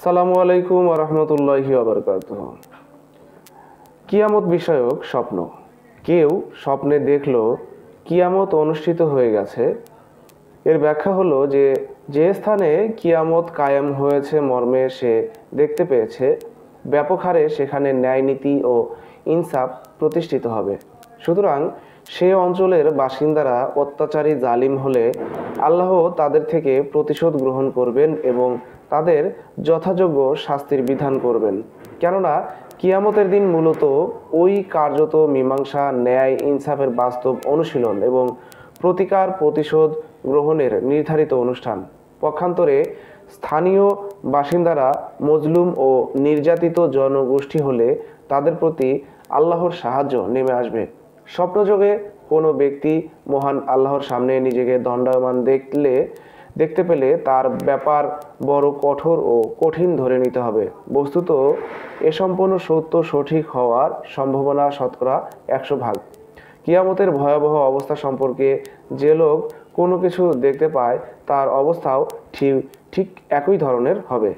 সালামু আলাইকুম ওয়া রাহমাতুল্লাহি ওয়া বারাকাতুহু। কিয়ামত বিষয়ক স্বপ্ন। কেউ স্বপ্নে দেখল কিয়ামত অনুষ্ঠিত হয়ে গেছে। এর ব্যাখ্যা হলো যে স্থানে কিয়ামত কায়েম হয়েছে মর্মে সে দেখতে পেয়েছে, ব্যাপক হারে সেখানে ন্যায় নীতি ও ইনসাফ প্রতিষ্ঠিত হবে। সুতরাং সে অঞ্চলের বাসিন্দারা অত্যাচারী জালিম হলে আল্লাহ তাদের থেকে প্রতিশোধ গ্রহণ করবেন এবং তাদের যথাযোগ্য শাস্তির বিধান করবেন। কেননা কিয়ামতের দিন মূলত ওই কার্যত মীমাংসা, ন্যায় ইনসাফের বাস্তব অনুশীলন এবং প্রতিকার প্রতিশোধ গ্রহণের নির্ধারিত অনুষ্ঠান। পক্ষান্তরে স্থানীয় বাসিন্দারা মজলুম ও নির্যাতিত জনগোষ্ঠী হলে তাদের প্রতি আল্লাহর সাহায্য নেমে আসবে। স্বপ্নযোগে কোনো ব্যক্তি মহান আল্লাহর সামনে নিজেকে দণ্ডায়মান দেখতে পেলে তার ব্যাপার বড় কঠোর ও কঠিন ধরে নিতে হবে। বস্তুত এ সম্পূর্ণ সত্য সঠিক হওয়ার সম্ভাবনা শতকরা 100 ভাগ। কিয়ামতের ভয়াবহ অবস্থা সম্পর্কে যে লোক কোনো কিছু দেখতে পায় তার অবস্থাও ঠিক একই ধরনের হবে।